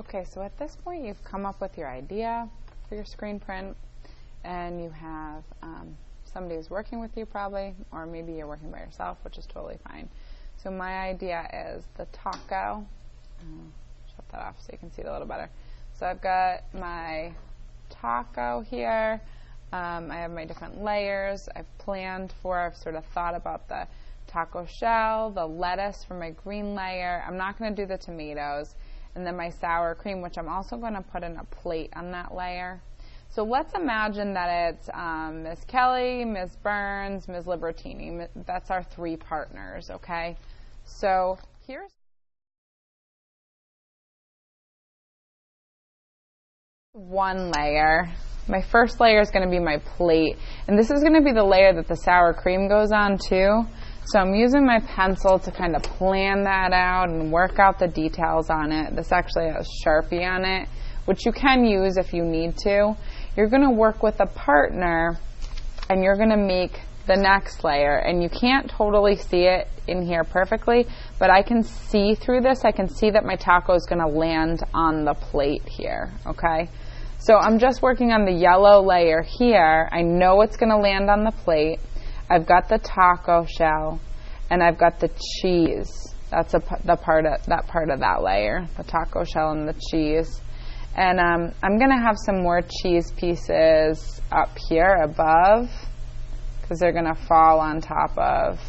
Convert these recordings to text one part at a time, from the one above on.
Okay, so at this point you've come up with your idea for your screen print, and you have somebody who's working with you probably, or maybe you're working by yourself, which is totally fine. So my idea is the taco. Shut that off so you can see it a little better. So I've got my taco here. I have my different layers I've planned for. I've sort of thought about the taco shell, the lettuce for my green layer. I'm not going to do the tomatoes. And then my sour cream, which I'm also going to put in a plate on that layer. So let's imagine that it's Ms. Kelly, Ms. Burns, Ms. Libertini. That's our three partners, okay? So here's one layer. My first layer is going to be my plate. And this is going to be the layer that the sour cream goes on too. So I'm using my pencil to kind of plan that out and work out the details on it. This actually has Sharpie on it, which you can use if you need to. You're going to work with a partner and you're going to make the next layer. And you can't totally see it in here perfectly, but I can see through this. I can see that my taco is going to land on the plate here, okay? So I'm just working on the yellow layer here. I know it's going to land on the plate. I've got the taco shell, and I've got the cheese. That's that part of that layer, the taco shell and the cheese. And I'm going to have some more cheese pieces up here above, because they're going to fall on top of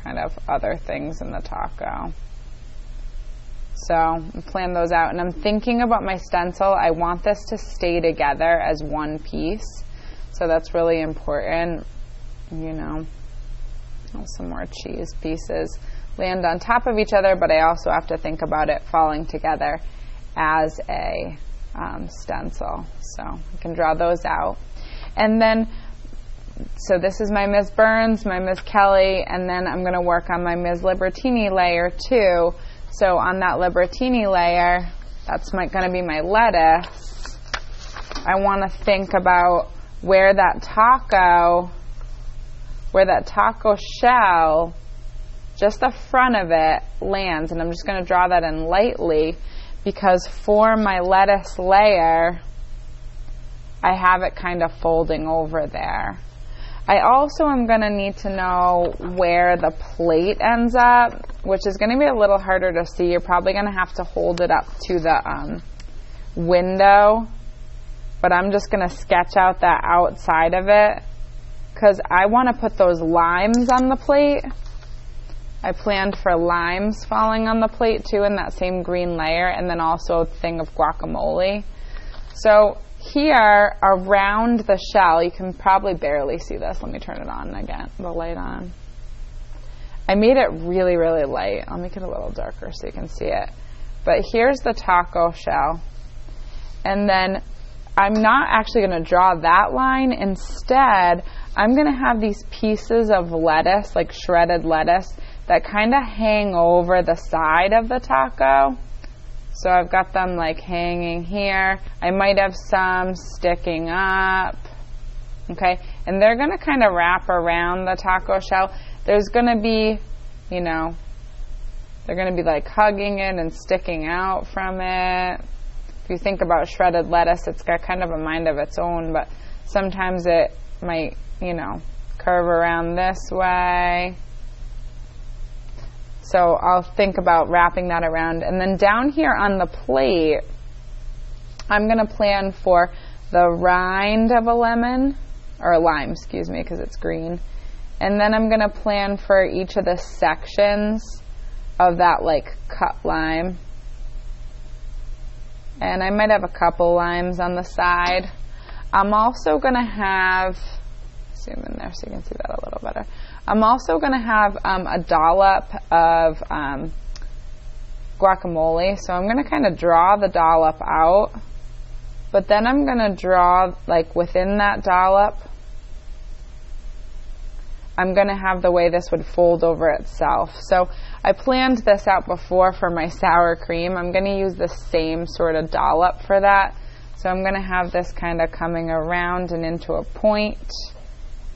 kind of other things in the taco. So I plan those out, and I'm thinking about my stencil. I want this to stay together as one piece, so that's really important. You know, some more cheese pieces land on top of each other, but I also have to think about it falling together as a stencil. So I can draw those out. And then, so this is my Ms. Burns, my Ms. Kelly, and then I'm going to work on my Ms. Libertini layer too. So on that Libertini layer, that's going to be my lettuce. I want to think about where that taco shell, just the front of it, lands. And I'm just going to draw that in lightly, because for my lettuce layer, I have it kind of folding over there. I also am going to need to know where the plate ends up, which is going to be a little harder to see. You're probably going to have to hold it up to the window, but I'm just going to sketch out that outside of it, because I want to put those limes on the plate. I planned for limes falling on the plate too in that same green layer, and then also a thing of guacamole. So here around the shell, you can probably barely see this. Let me turn it on again, the light on. I made it really, really light. I'll make it a little darker so you can see it. But here's the taco shell. And then I'm not actually going to draw that line. Instead, I'm going to have these pieces of lettuce, like shredded lettuce, that kind of hang over the side of the taco. So I've got them like hanging here. I might have some sticking up. Okay, and they're going to kind of wrap around the taco shell. There's going to be, you know, they're going to be like hugging it and sticking out from it. If you think about shredded lettuce, it's got kind of a mind of its own, but sometimes it might, you know, curve around this way. So I'll think about wrapping that around. And then down here on the plate, I'm going to plan for the rind of a lemon, or a lime, excuse me, because it's green. And then I'm going to plan for each of the sections of that like cut lime. And I might have a couple limes on the side. I'm also going to have, zoom in there so you can see that a little better. I'm also going to have a dollop of guacamole. So I'm going to kind of draw the dollop out. But then I'm going to draw, like within that dollop, I'm going to have the way this would fold over itself. So I planned this out before for my sour cream. I'm going to use the same sort of dollop for that. So I'm going to have this kind of coming around and into a point.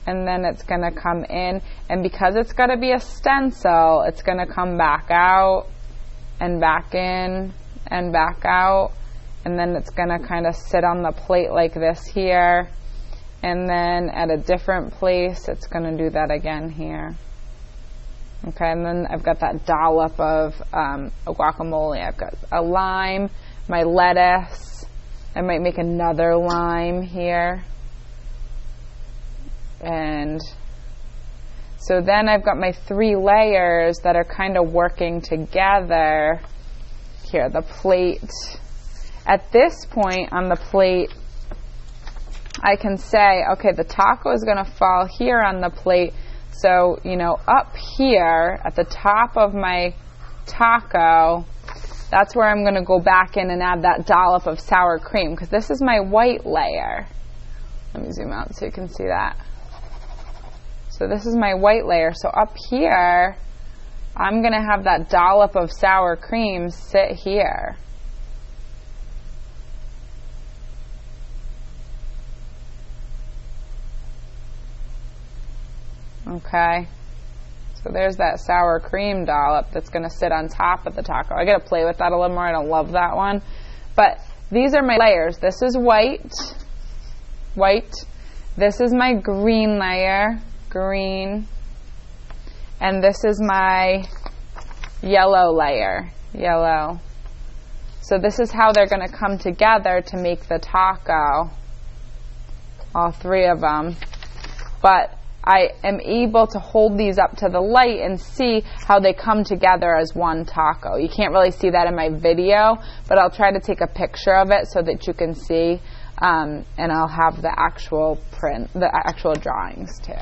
And then it's going to come in. And because it's going to be a stencil, it's going to come back out and back in and back out. and then it's going to kind of sit on the plate like this here, and then at a different place it's going to do that again here. Okay, and then I've got that dollop of a guacamole. I've got a lime, my lettuce. I might make another lime here. And so then I've got my 3 layers that are kind of working together. Here, the plate. At this point on the plate, I can say, okay, the taco is going to fall here on the plate. So, you know, up here at the top of my taco, that's where I'm going to go back in and add that dollop of sour cream, because this is my white layer. Let me zoom out so you can see that. So this is my white layer. So up here, I'm going to have that dollop of sour cream sit here. Okay, so there's that sour cream dollop that's going to sit on top of the taco. I got to play with that a little more. I don't love that one. But these are my layers. This is white. This is my green layer, green. And this is my yellow layer, yellow. So this is how they're going to come together to make the taco, all 3 of them. But I am able to hold these up to the light and see how they come together as one taco. You can't really see that in my video, but I'll try to take a picture of it so that you can see, and I'll have the actual print, the actual drawings too.